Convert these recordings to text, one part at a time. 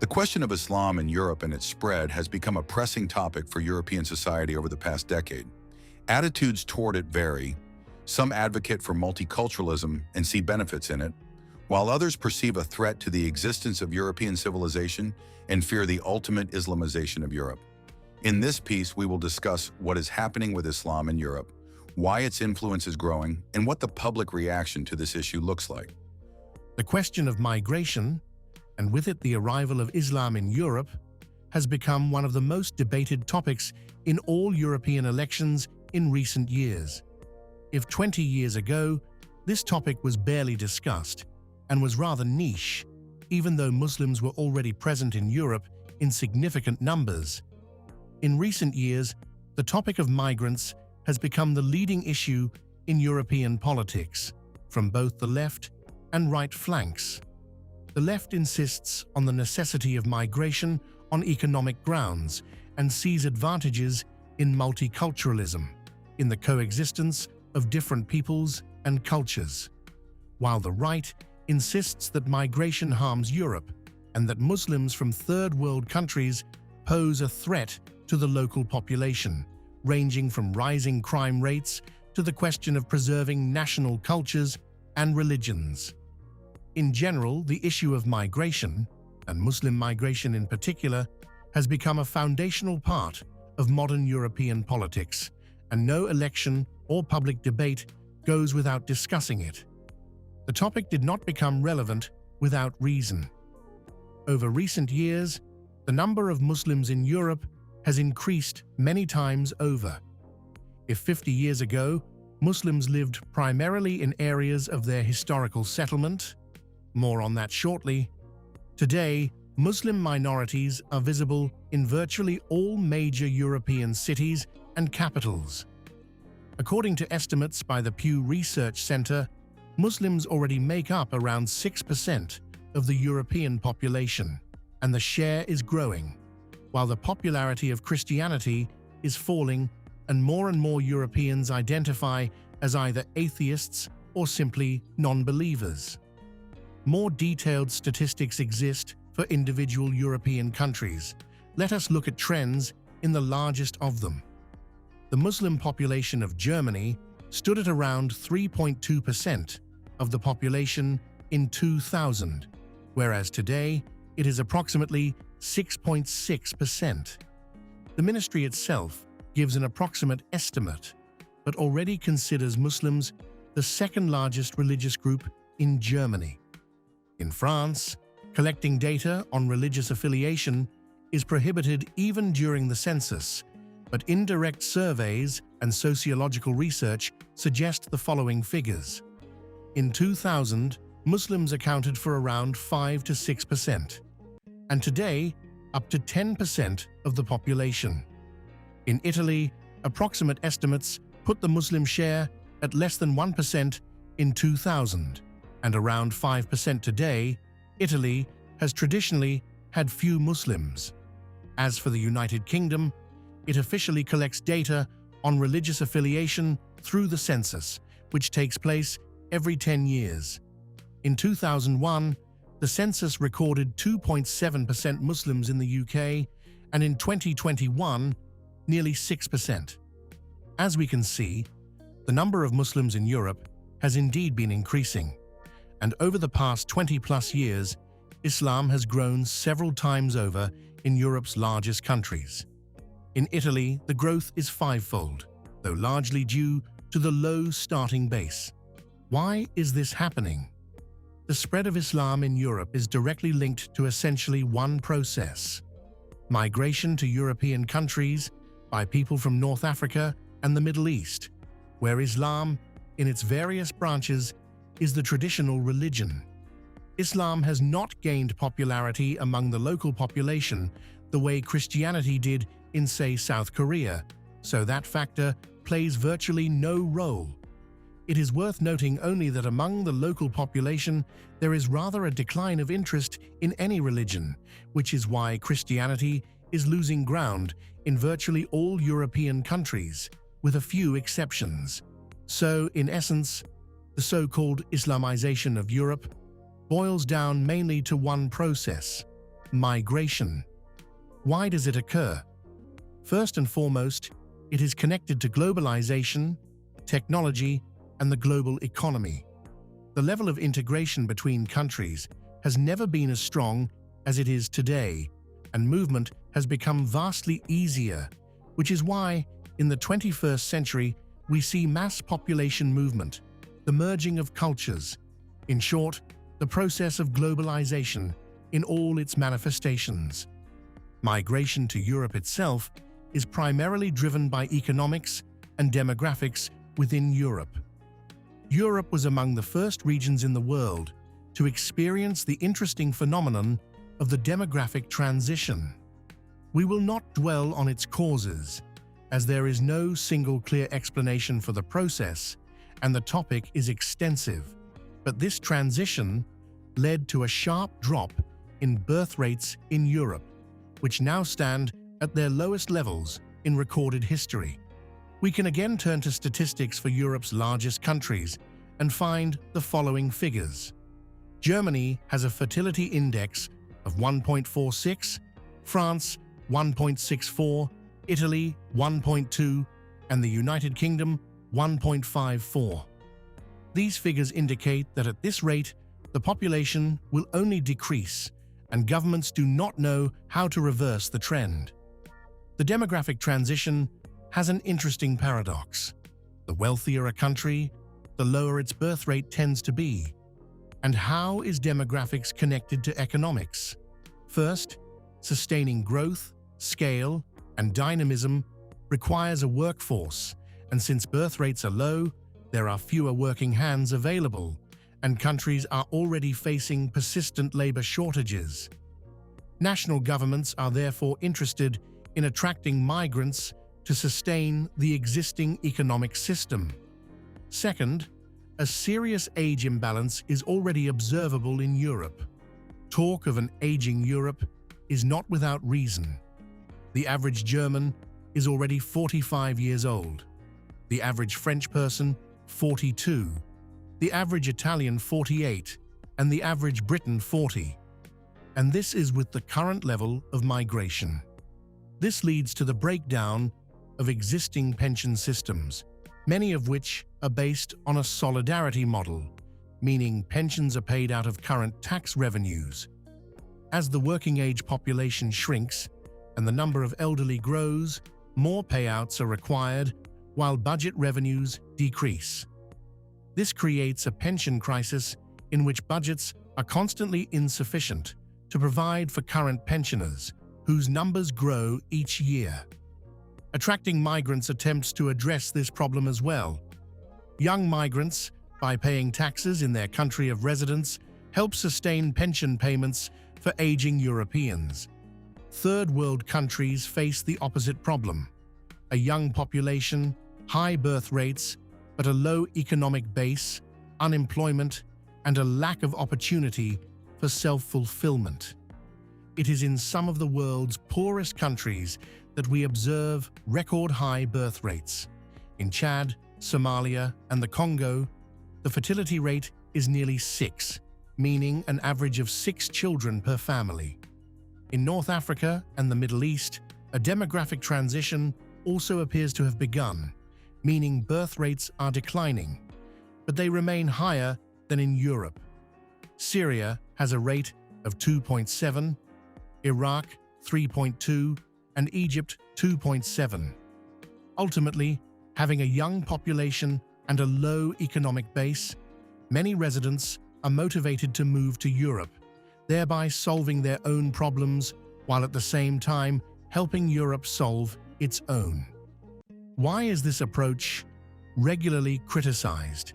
The question of Islam in Europe and its spread has become a pressing topic for European society over the past decade. Attitudes toward it vary. Some advocate for multiculturalism and see benefits in it, while others perceive a threat to the existence of European civilization and fear the ultimate Islamization of Europe. In this piece, we will discuss what is happening with Islam in Europe, why its influence is growing, and what the public reaction to this issue looks like. The question of migration, and with it the arrival of Islam in Europe, has become one of the most debated topics in all European elections in recent years. If 20 years ago, this topic was barely discussed and was rather niche, even though Muslims were already present in Europe in significant numbers. In recent years, the topic of migrants has become the leading issue in European politics, from both the left and right flanks. The left insists on the necessity of migration on economic grounds and sees advantages in multiculturalism, in the coexistence of different peoples and cultures, while the right insists that migration harms Europe and that Muslims from third world countries pose a threat to the local population, ranging from rising crime rates to the question of preserving national cultures and religions. In general, the issue of migration, and Muslim migration in particular, has become a foundational part of modern European politics, and no election or public debate goes without discussing it. The topic did not become relevant without reason. Over recent years, the number of Muslims in Europe has increased many times over. If 50 years ago, Muslims lived primarily in areas of their historical settlement, more on that shortly, today, Muslim minorities are visible in virtually all major European cities and capitals. According to estimates by the Pew Research Center, Muslims already make up around 6% of the European population, and the share is growing, while the popularity of Christianity is falling and more Europeans identify as either atheists or simply non-believers. More detailed statistics exist for individual European countries. Let us look at trends in the largest of them. The Muslim population of Germany stood at around 3.2% of the population in 2000, whereas today it is approximately 6.6%. The ministry itself gives an approximate estimate, but already considers Muslims the second largest religious group in Germany. In France, collecting data on religious affiliation is prohibited even during the census, but indirect surveys and sociological research suggest the following figures. In 2000, Muslims accounted for around 5 to 6%, and today, up to 10% of the population. In Italy, approximate estimates put the Muslim share at less than 1% in 2000, and around 5% today. Italy has traditionally had few Muslims. As for the United Kingdom, it officially collects data on religious affiliation through the census, which takes place every 10 years. In 2001, the census recorded 2.7% Muslims in the UK, and in 2021, nearly 6%. As we can see, the number of Muslims in Europe has indeed been increasing, and over the past 20-plus years, Islam has grown several times over in Europe's largest countries. In Italy, the growth is fivefold, though largely due to the low starting base. Why is this happening? The spread of Islam in Europe is directly linked to essentially one process: migration to European countries by people from North Africa and the Middle East, where Islam, in its various branches, is the traditional religion. Islam has not gained popularity among the local population the way Christianity did in, say, South Korea, so that factor plays virtually no role. It is worth noting only that among the local population there is rather a decline of interest in any religion, which is why Christianity is losing ground in virtually all European countries, with a few exceptions. So, in essence, the so-called Islamization of Europe boils down mainly to one process: migration. Why does it occur? First and foremost, it is connected to globalization, technology, and the global economy. The level of integration between countries has never been as strong as it is today, and movement has become vastly easier, which is why, in the 21st century, we see mass population movement, the merging of cultures. In short, the process of globalization in all its manifestations. Migration to Europe itself is primarily driven by economics and demographics within Europe. Europe was among the first regions in the world to experience the interesting phenomenon of the demographic transition. We will not dwell on its causes, as there is no single clear explanation for the process, and the topic is extensive. But this transition led to a sharp drop in birth rates in Europe, which now stand at their lowest levels in recorded history. We can again turn to statistics for Europe's largest countries and find the following figures. Germany has a fertility index of 1.46, France 1.64, Italy 1.2, and the United Kingdom 1.54. These figures indicate that at this rate, the population will only decrease, and governments do not know how to reverse the trend. The demographic transition has an interesting paradox. The wealthier a country, the lower its birth rate tends to be. And how is demographics connected to economics? First, sustaining growth, scale, and dynamism requires a workforce, and since birth rates are low, there are fewer working hands available, and countries are already facing persistent labor shortages. National governments are therefore interested in attracting migrants to sustain the existing economic system. Second, a serious age imbalance is already observable in Europe. Talk of an aging Europe is not without reason. The average German is already 45 years old. The average French person, 42. The average Italian, 48. And the average Briton, 40. And this is with the current level of migration. This leads to the breakdown of existing pension systems, many of which are based on a solidarity model, meaning pensions are paid out of current tax revenues. As the working-age population shrinks and the number of elderly grows, more payouts are required while budget revenues decrease. This creates a pension crisis in which budgets are constantly insufficient to provide for current pensioners, whose numbers grow each year. Attracting migrants attempts to address this problem as well. Young migrants, by paying taxes in their country of residence, help sustain pension payments for aging Europeans. Third world countries face the opposite problem: a young population, high birth rates, but a low economic base, unemployment, and a lack of opportunity for self-fulfillment. It is in some of the world's poorest countries that we observe record-high birth rates. In Chad, Somalia, and the Congo, the fertility rate is nearly 6, meaning an average of 6 children per family. In North Africa and the Middle East, a demographic transition also appears to have begun, meaning birth rates are declining, but they remain higher than in Europe. Syria has a rate of 2.7, Iraq 3.2, and Egypt 2.7. Ultimately, having a young population and a low economic base, many residents are motivated to move to Europe, thereby solving their own problems while at the same time helping Europe solve its own. Why is this approach regularly criticized?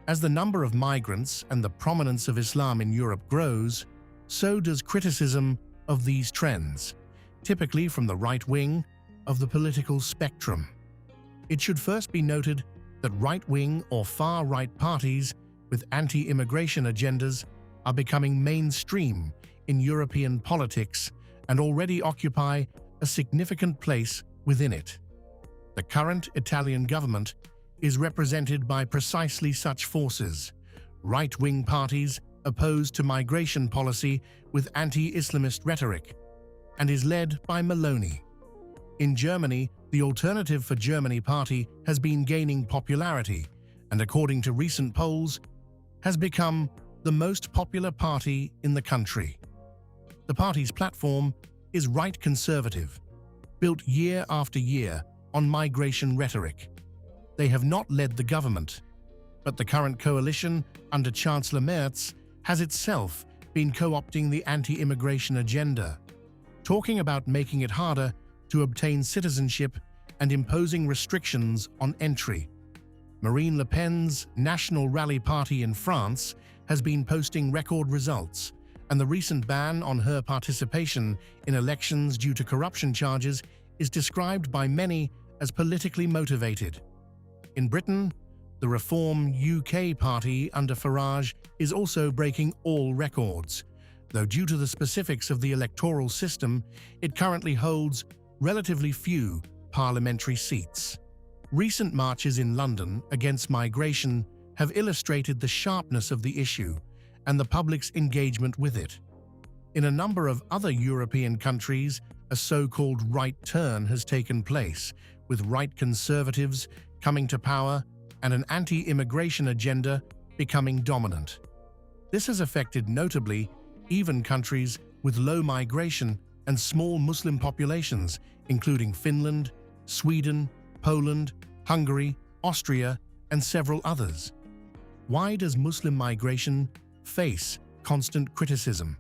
As the number of migrants and the prominence of Islam in Europe grows, so does criticism of these trends, typically from the right wing of the political spectrum. It should first be noted that right-wing or far-right parties with anti-immigration agendas are becoming mainstream in European politics and already occupy a significant place within it. The current Italian government is represented by precisely such forces, right-wing parties opposed to migration policy with anti-Islamist rhetoric, and is led by Meloni. In Germany, the Alternative for Germany party has been gaining popularity and, according to recent polls, has become the most popular party in the country. The party's platform is right conservative, built year after year on migration rhetoric. They have not led the government, but the current coalition under Chancellor Merz has itself been co-opting the anti-immigration agenda, talking about making it harder to obtain citizenship and imposing restrictions on entry. Marine Le Pen's National Rally Party in France has been posting record results, and the recent ban on her participation in elections due to corruption charges is described by many as politically motivated. In Britain, the Reform UK party under Farage is also breaking all records, though due to the specifics of the electoral system, it currently holds relatively few parliamentary seats. Recent marches in London against migration have illustrated the sharpness of the issue and the public's engagement with it. In a number of other European countries, a so-called right turn has taken place, with right conservatives coming to power and an anti-immigration agenda becoming dominant. This has affected notably even countries with low migration and small Muslim populations, including Finland, Sweden, Poland, Hungary, Austria, and several others. Why does Muslim migration face constant criticism?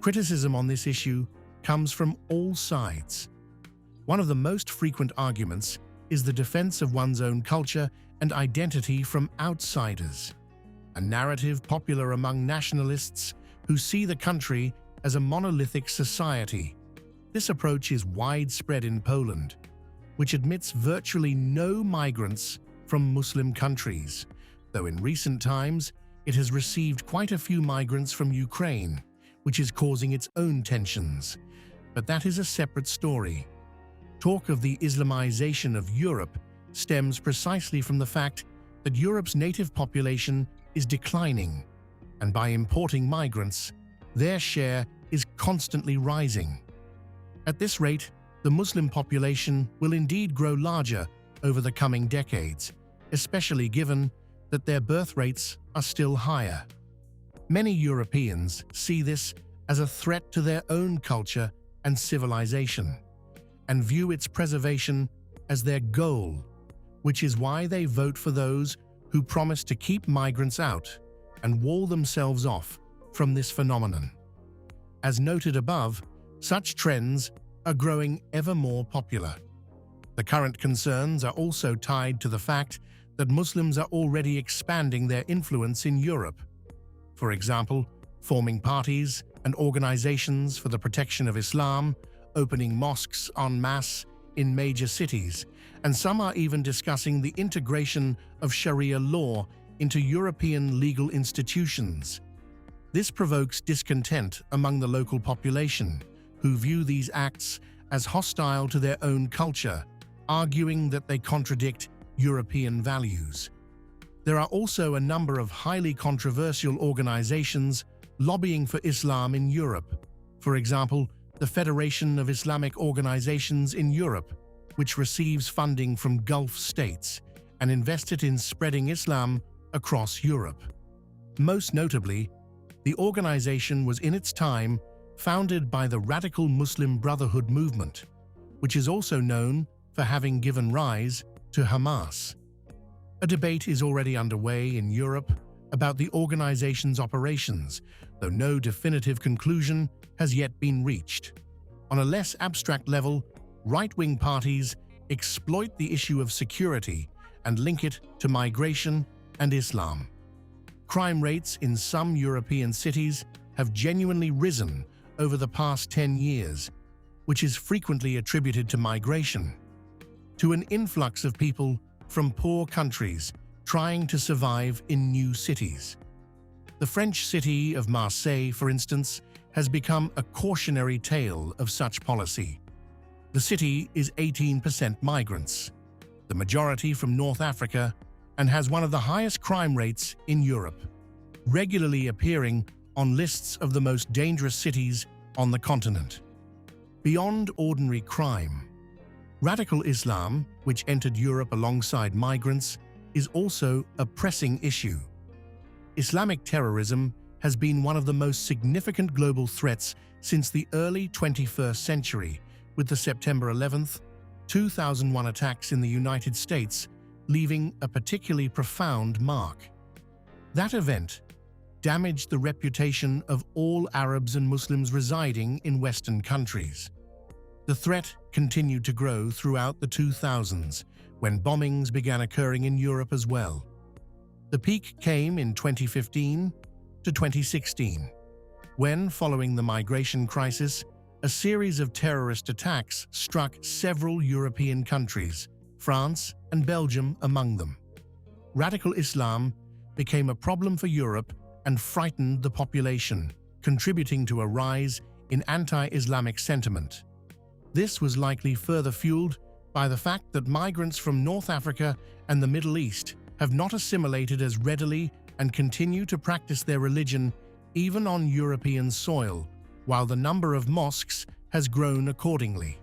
Criticism on this issue comes from all sides. One of the most frequent arguments is the defense of one's own culture and identity from outsiders, a narrative popular among nationalists who see the country as a monolithic society. This approach is widespread in Poland, which admits virtually no migrants from Muslim countries, though in recent times it has received quite a few migrants from Ukraine, which is causing its own tensions. But that is a separate story. Talk of the Islamization of Europe stems precisely from the fact that Europe's native population is declining, and by importing migrants, their share is constantly rising. At this rate, the Muslim population will indeed grow larger over the coming decades, especially given that their birth rates are still higher. Many Europeans see this as a threat to their own culture and civilization, and view its preservation as their goal, which is why they vote for those who promise to keep migrants out and wall themselves off from this phenomenon. As noted above, such trends are growing ever more popular. The current concerns are also tied to the fact that Muslims are already expanding their influence in Europe. For example, forming parties and organizations for the protection of Islam, opening mosques en masse in major cities, and some are even discussing the integration of Sharia law into European legal institutions. This provokes discontent among the local population, who view these acts as hostile to their own culture, arguing that they contradict European values. There are also a number of highly controversial organizations lobbying for Islam in Europe. For example, the Federation of Islamic Organizations in Europe, which receives funding from Gulf states and invested in spreading Islam across Europe. Most notably, the organization was in its time founded by the Radical Muslim Brotherhood movement, which is also known for having given rise to Hamas. A debate is already underway in Europe about the organization's operations, though no definitive conclusion has yet been reached. On a less abstract level, right-wing parties exploit the issue of security and link it to migration and Islam. Crime rates in some European cities have genuinely risen over the past 10 years, which is frequently attributed to migration, to an influx of people from poor countries trying to survive in new cities. The French city of Marseille, for instance, has become a cautionary tale of such policy. The city is 18% migrants, the majority from North Africa, and has one of the highest crime rates in Europe. regularly appearing on lists of the most dangerous cities on the continent. Beyond ordinary crime, radical Islam, which entered Europe alongside migrants, is also a pressing issue. Islamic terrorism has been one of the most significant global threats since the early 21st century, with the September 11th, 2001 attacks in the United States leaving a particularly profound mark. That event damaged the reputation of all Arabs and Muslims residing in Western countries. The threat continued to grow throughout the 2000s, when bombings began occurring in Europe as well. The peak came in 2015 to 2016, when, following the migration crisis, a series of terrorist attacks struck several European countries, France and Belgium among them. Radical Islam became a problem for Europe and frightened the population, contributing to a rise in anti-Islamic sentiment. This was likely further fueled by the fact that migrants from North Africa and the Middle East have not assimilated as readily and continue to practice their religion even on European soil, while the number of mosques has grown accordingly.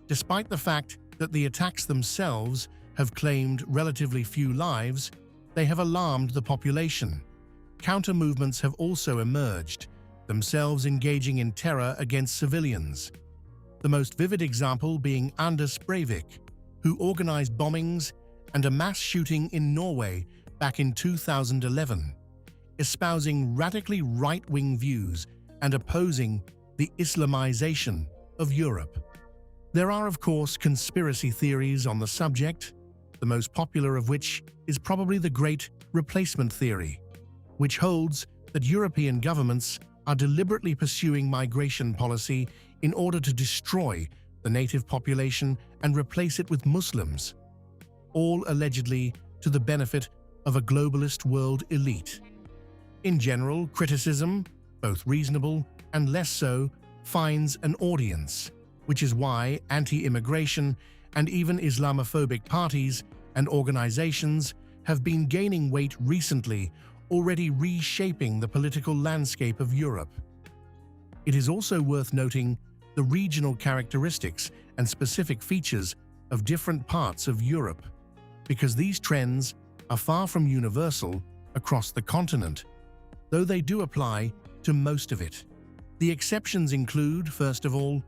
Despite the fact that the attacks themselves have claimed relatively few lives, they have alarmed the population. Counter-movements have also emerged, themselves engaging in terror against civilians. The most vivid example being Anders Breivik, who organized bombings and a mass shooting in Norway back in 2011, espousing radically right-wing views and opposing the Islamization of Europe. There are, of course, conspiracy theories on the subject, the most popular of which is probably the Great Replacement Theory, which holds that European governments are deliberately pursuing migration policy in order to destroy the native population and replace it with Muslims, all allegedly to the benefit of a globalist world elite. In general, criticism, both reasonable and less so, finds an audience, which is why anti-immigration and even Islamophobic parties and organizations have been gaining weight recently, already reshaping the political landscape of Europe. It is also worth noting the regional characteristics and specific features of different parts of Europe, because these trends are far from universal across the continent, though they do apply to most of it. The exceptions include, first of all,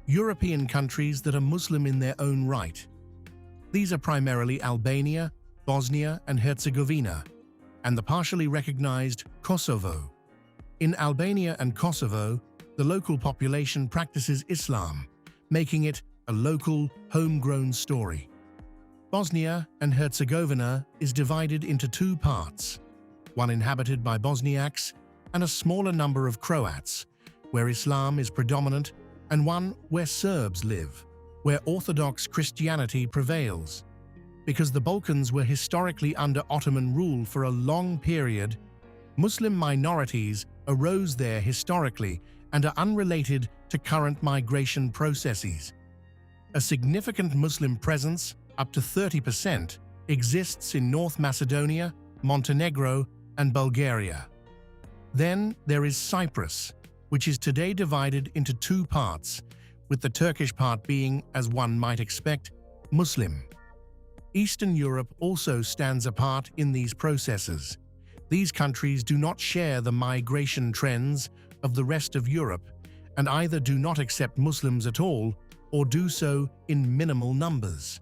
European countries that are Muslim in their own right. These are primarily Albania, Bosnia and Herzegovina, and the partially recognized Kosovo. In Albania and Kosovo, the local population practices Islam, making it a local, homegrown story. Bosnia and Herzegovina is divided into two parts, one inhabited by Bosniaks and a smaller number of Croats, where Islam is predominant, and one where Serbs live, where Orthodox Christianity prevails. Because the Balkans were historically under Ottoman rule for a long period, Muslim minorities arose there historically and are unrelated to current migration processes. A significant Muslim presence, up to 30%, exists in North Macedonia, Montenegro, and Bulgaria. Then there is Cyprus, which is today divided into two parts, with the Turkish part being, as one might expect, Muslim. Eastern Europe also stands apart in these processes. These countries do not share the migration trends of the rest of Europe, and either do not accept Muslims at all or do so in minimal numbers.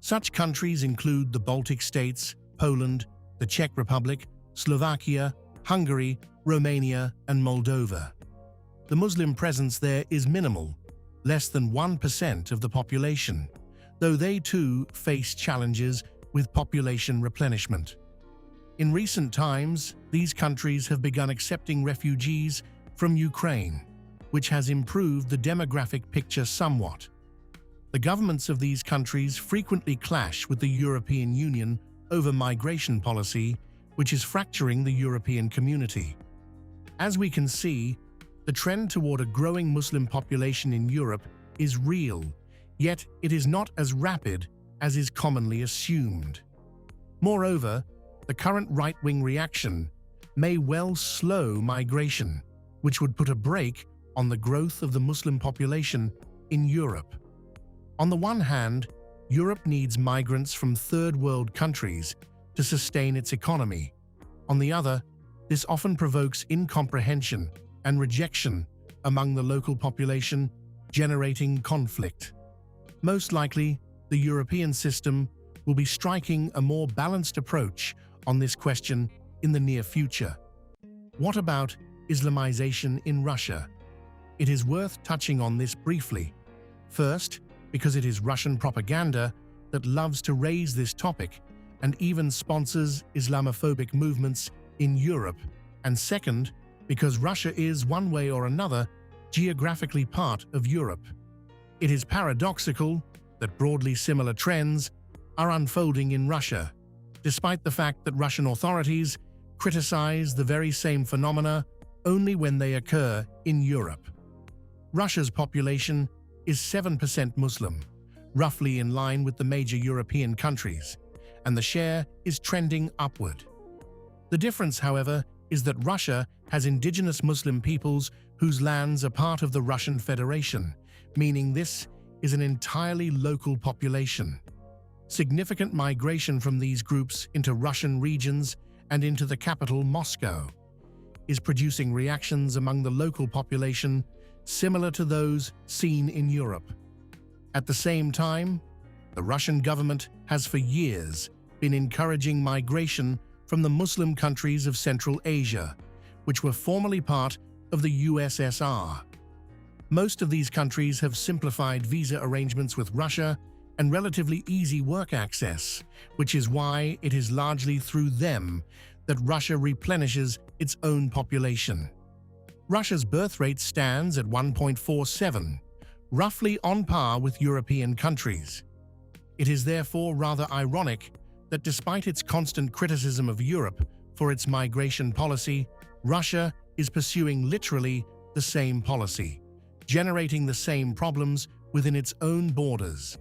Such countries include the Baltic states, Poland, the Czech Republic, Slovakia, Hungary, Romania, and Moldova. The Muslim presence there is minimal, less than 1% of the population, though they too face challenges with population replenishment. In recent times, these countries have begun accepting refugees from Ukraine, which has improved the demographic picture somewhat. The governments of these countries frequently clash with the European Union over migration policy, which is fracturing the European community. As we can see, the trend toward a growing Muslim population in Europe is real, yet it is not as rapid as is commonly assumed. Moreover, the current right-wing reaction, may well slow migration, which would put a brake on the growth of the Muslim population in Europe. On the one hand, Europe needs migrants from third-world countries to sustain its economy. On the other, this often provokes incomprehension and rejection among the local population, generating conflict. Most likely, the European system will be striking a more balanced approach on this question in the near future. What about Islamization in Russia? It is worth touching on this briefly. First, because it is Russian propaganda that loves to raise this topic and even sponsors Islamophobic movements in Europe. And second, because Russia is, one way or another, geographically part of Europe. It is paradoxical that broadly similar trends are unfolding in Russia, despite the fact that Russian authorities criticize the very same phenomena only when they occur in Europe. Russia's population is 7% Muslim, roughly in line with the major European countries, and the share is trending upward. The difference, however, is that Russia has indigenous Muslim peoples whose lands are part of the Russian Federation, meaning this is an entirely local population. Significant migration from these groups into Russian regions and into the capital, Moscow, is producing reactions among the local population similar to those seen in Europe. At the same time, the Russian government has for years been encouraging migration from the Muslim countries of Central Asia, which were formerly part of the USSR. Most of these countries have simplified visa arrangements with Russia and relatively easy work access, which is why it is largely through them that Russia replenishes its own population. Russia's birth rate stands at 1.47, roughly on par with European countries. It is therefore rather ironic that despite its constant criticism of Europe for its migration policy, Russia is pursuing literally the same policy, generating the same problems within its own borders.